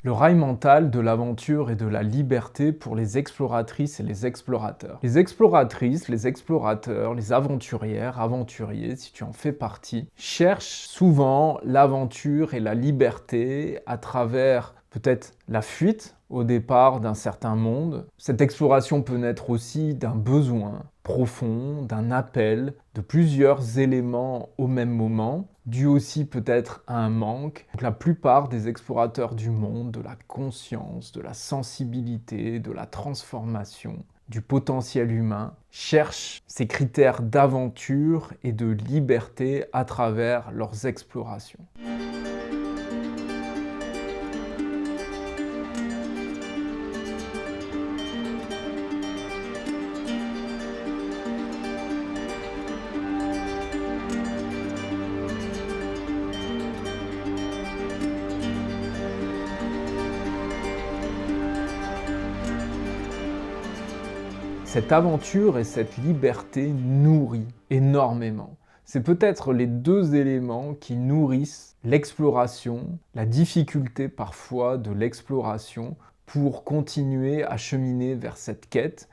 Le rail mental de l'aventure et de la liberté pour les exploratrices et les explorateurs. Les exploratrices, les explorateurs, les aventurières, aventuriers, si tu en fais partie, cherchent souvent l'aventure et la liberté à travers peut-être la fuite au départ d'un certain monde. Cette exploration peut naître aussi d'un besoin profond, d'un appel, de plusieurs éléments au même moment, dû aussi peut-être à un manque. Donc, la plupart des explorateurs du monde, de la conscience, de la sensibilité, de la transformation, du potentiel humain, cherchent ces critères d'aventure et de liberté à travers leurs explorations. Cette aventure et cette liberté nourrit énormément. C'est peut-être les deux éléments qui nourrissent l'exploration, la difficulté parfois de l'exploration pour continuer à cheminer vers cette quête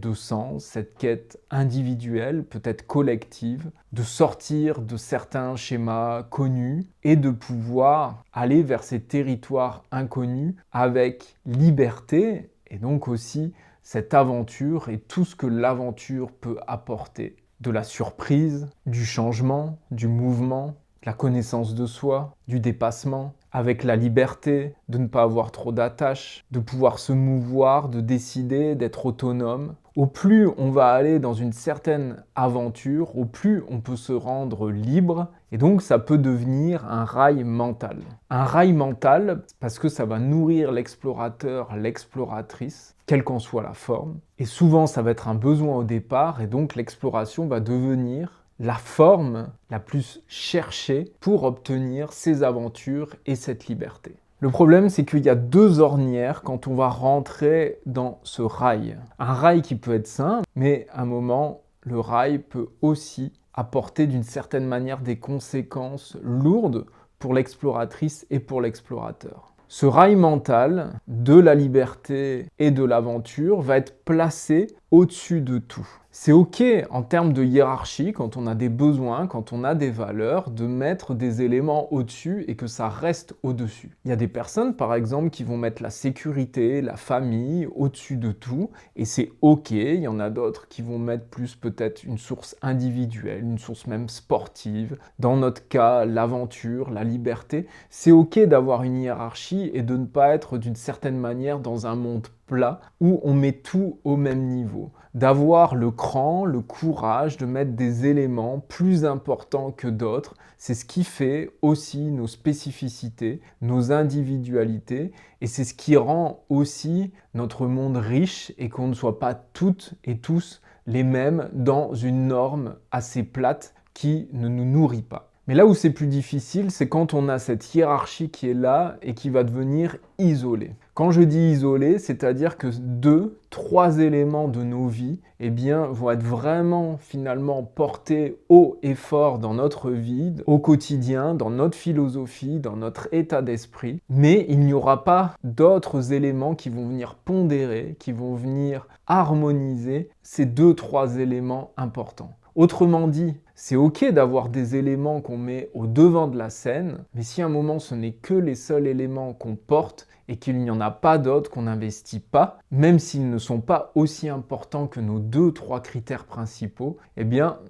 de sens, cette quête individuelle, peut-être collective, de sortir de certains schémas connus et de pouvoir aller vers ces territoires inconnus avec liberté et donc aussi cette aventure et tout ce que l'aventure peut apporter. De la surprise, du changement, du mouvement, de la connaissance de soi, du dépassement, avec la liberté de ne pas avoir trop d'attaches, de pouvoir se mouvoir, de décider, d'être autonome. Au plus on va aller dans une certaine aventure, au plus on peut se rendre libre et donc ça peut devenir un rail mental. Un rail mental parce que ça va nourrir l'explorateur, l'exploratrice, quelle qu'en soit la forme. Et souvent ça va être un besoin au départ et donc l'exploration va devenir la forme la plus cherchée pour obtenir ces aventures et cette liberté. Le problème, c'est qu'il y a deux ornières quand on va rentrer dans ce rail. Un rail qui peut être sain, mais à un moment, le rail peut aussi apporter d'une certaine manière des conséquences lourdes pour l'exploratrice et pour l'explorateur. Ce rail mental de la liberté et de l'aventure va être placé au-dessus de tout. C'est ok en termes de hiérarchie, quand on a des besoins, quand on a des valeurs, de mettre des éléments au-dessus et que ça reste au-dessus. Il y a des personnes, par exemple, qui vont mettre la sécurité, la famille au-dessus de tout, et c'est ok. Il y en a d'autres qui vont mettre plus peut-être une source individuelle, une source même sportive. Dans notre cas, l'aventure, la liberté. C'est ok d'avoir une hiérarchie et de ne pas être d'une certaine manière dans un monde plat où on met tout au même niveau. D'avoir le cran, le courage de mettre des éléments plus importants que d'autres, c'est ce qui fait aussi nos spécificités, nos individualités, et c'est ce qui rend aussi notre monde riche et qu'on ne soit pas toutes et tous les mêmes dans une norme assez plate qui ne nous nourrit pas. Mais là où c'est plus difficile, c'est quand on a cette hiérarchie qui est là et qui va devenir isolée. Quand je dis isolé, c'est-à-dire que 2-3 éléments de nos vies vont être vraiment finalement portés haut et fort dans notre vie, au quotidien, dans notre philosophie, dans notre état d'esprit. Mais il n'y aura pas d'autres éléments qui vont venir pondérer, qui vont venir harmoniser ces 2-3 éléments importants. Autrement dit, c'est ok d'avoir des éléments qu'on met au devant de la scène, mais si à un moment ce n'est que les seuls éléments qu'on porte et qu'il n'y en a pas d'autres qu'on n'investit pas, même s'ils ne sont pas aussi importants que nos 2-3 critères principaux,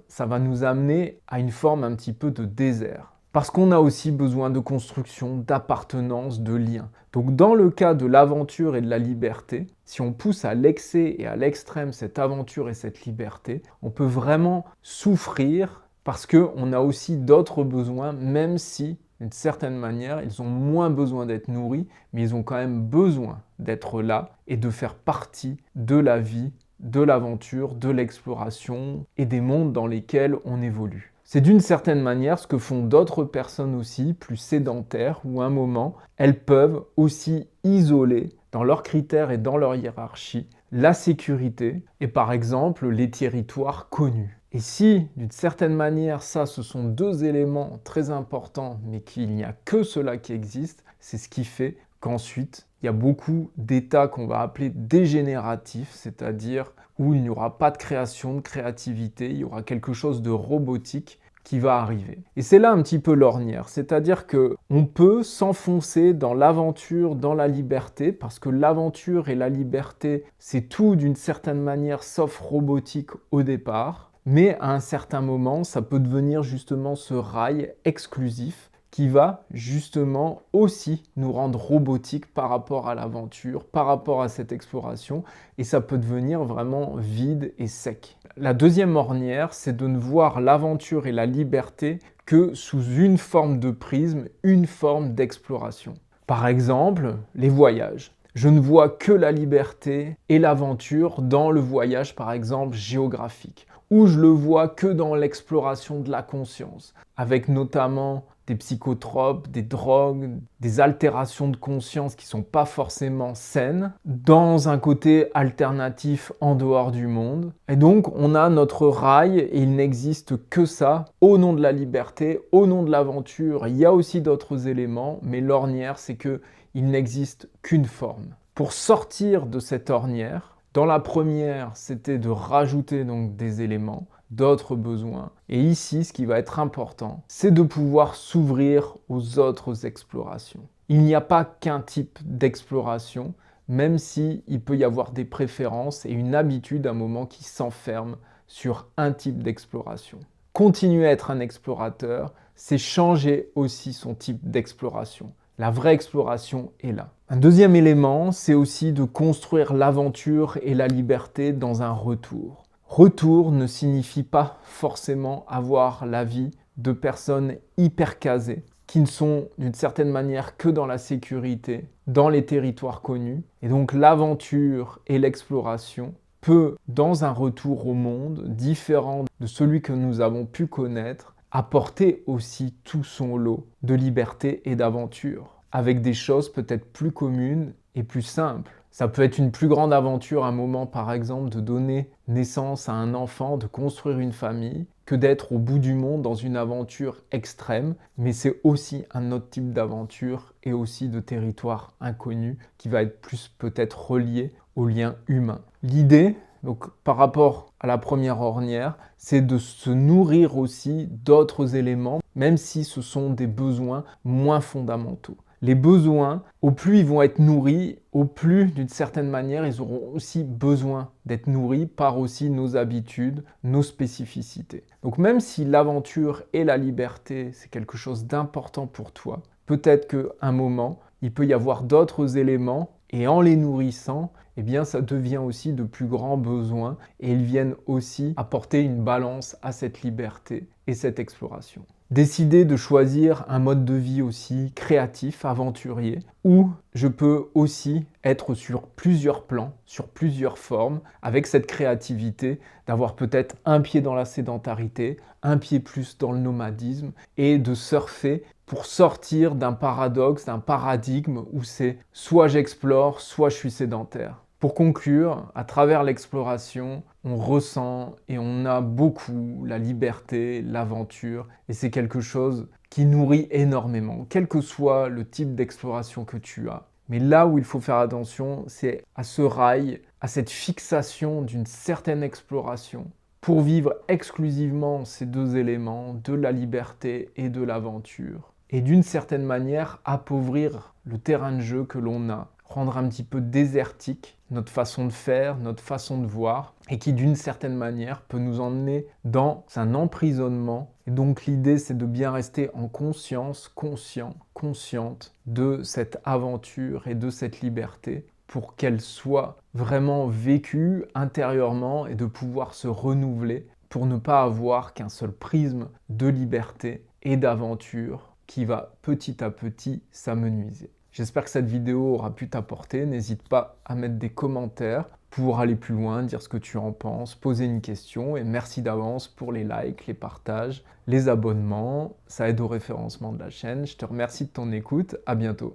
ça va nous amener à une forme un petit peu de désert. Parce qu'on a aussi besoin de construction, d'appartenance, de lien. Donc dans le cas de l'aventure et de la liberté, si on pousse à l'excès et à l'extrême cette aventure et cette liberté, on peut vraiment souffrir parce qu'on a aussi d'autres besoins, même si d'une certaine manière, ils ont moins besoin d'être nourris, mais ils ont quand même besoin d'être là et de faire partie de la vie, de l'aventure, de l'exploration et des mondes dans lesquels on évolue. C'est d'une certaine manière ce que font d'autres personnes aussi, plus sédentaires, où à un moment, elles peuvent aussi isoler dans leurs critères et dans leur hiérarchie la sécurité et par exemple les territoires connus. Et si, d'une certaine manière, ce sont deux éléments très importants, mais qu'il n'y a que cela qui existe, c'est ce qui fait qu'ensuite, il y a beaucoup d'états qu'on va appeler dégénératifs, c'est-à-dire où il n'y aura pas de création, de créativité, il y aura quelque chose de robotique qui va arriver. Et c'est là un petit peu l'ornière, c'est-à-dire que on peut s'enfoncer dans l'aventure, dans la liberté, parce que l'aventure et la liberté, c'est tout d'une certaine manière, sauf robotique au départ, mais à un certain moment, ça peut devenir justement ce rail exclusif qui va justement aussi nous rendre robotiques par rapport à l'aventure, par rapport à cette exploration, et ça peut devenir vraiment vide et sec. La deuxième ornière, c'est de ne voir l'aventure et la liberté que sous une forme de prisme, une forme d'exploration. Par exemple, les voyages. Je ne vois que la liberté et l'aventure dans le voyage, par exemple, géographique, ou je le vois que dans l'exploration de la conscience, avec notamment des psychotropes, des drogues, des altérations de conscience qui ne sont pas forcément saines, dans un côté alternatif en dehors du monde. Et donc, on a notre rail et il n'existe que ça, au nom de la liberté, au nom de l'aventure. Il y a aussi d'autres éléments, mais l'ornière, c'est que il n'existe qu'une forme. Pour sortir de cette ornière, dans la première, c'était de rajouter donc des éléments, d'autres besoins. Et ici, ce qui va être important, c'est de pouvoir s'ouvrir aux autres explorations. Il n'y a pas qu'un type d'exploration, même si il peut y avoir des préférences et une habitude à un moment qui s'enferme sur un type d'exploration. Continuer à être un explorateur, c'est changer aussi son type d'exploration. La vraie exploration est là. Un deuxième élément, c'est aussi de construire l'aventure et la liberté dans un retour. Retour ne signifie pas forcément avoir la vie de personnes hyper casées, qui ne sont d'une certaine manière que dans la sécurité, dans les territoires connus. Et donc l'aventure et l'exploration peut, dans un retour au monde différent de celui que nous avons pu connaître, apporter aussi tout son lot de liberté et d'aventure, avec des choses peut-être plus communes et plus simples. Ça peut être une plus grande aventure, un moment par exemple, de donner naissance à un enfant, de construire une famille, que d'être au bout du monde dans une aventure extrême, mais c'est aussi un autre type d'aventure et aussi de territoire inconnu qui va être plus peut-être relié aux liens humains. L'idée, donc par rapport à la première ornière, c'est de se nourrir aussi d'autres éléments, même si ce sont des besoins moins fondamentaux. Les besoins, au plus ils vont être nourris, au plus d'une certaine manière, ils auront aussi besoin d'être nourris par aussi nos habitudes, nos spécificités. Donc même si l'aventure et la liberté, c'est quelque chose d'important pour toi, peut-être qu'à un moment, il peut y avoir d'autres éléments et en les nourrissant, eh bien, ça devient aussi de plus grands besoins et ils viennent aussi apporter une balance à cette liberté et cette exploration. Décider de choisir un mode de vie aussi créatif, aventurier, où je peux aussi être sur plusieurs plans, sur plusieurs formes, avec cette créativité, d'avoir peut-être un pied dans la sédentarité, un pied plus dans le nomadisme, et de surfer pour sortir d'un paradoxe, d'un paradigme où c'est soit j'explore, soit je suis sédentaire. Pour conclure, à travers l'exploration, on ressent et on a beaucoup la liberté, l'aventure, et c'est quelque chose qui nourrit énormément, quel que soit le type d'exploration que tu as. Mais là où il faut faire attention, c'est à ce rail, à cette fixation d'une certaine exploration, pour vivre exclusivement ces deux éléments, de la liberté et de l'aventure, et d'une certaine manière appauvrir le terrain de jeu que l'on a, rendre un petit peu désertique notre façon de faire, notre façon de voir, et qui d'une certaine manière peut nous emmener dans un emprisonnement. Et donc l'idée, c'est de bien rester en conscience, conscient, consciente de cette aventure et de cette liberté pour qu'elle soit vraiment vécue intérieurement et de pouvoir se renouveler pour ne pas avoir qu'un seul prisme de liberté et d'aventure qui va petit à petit s'amenuiser. J'espère que cette vidéo aura pu t'apporter. N'hésite pas à mettre des commentaires pour aller plus loin, dire ce que tu en penses, poser une question. Et merci d'avance pour les likes, les partages, les abonnements. Ça aide au référencement de la chaîne. Je te remercie de ton écoute. À bientôt.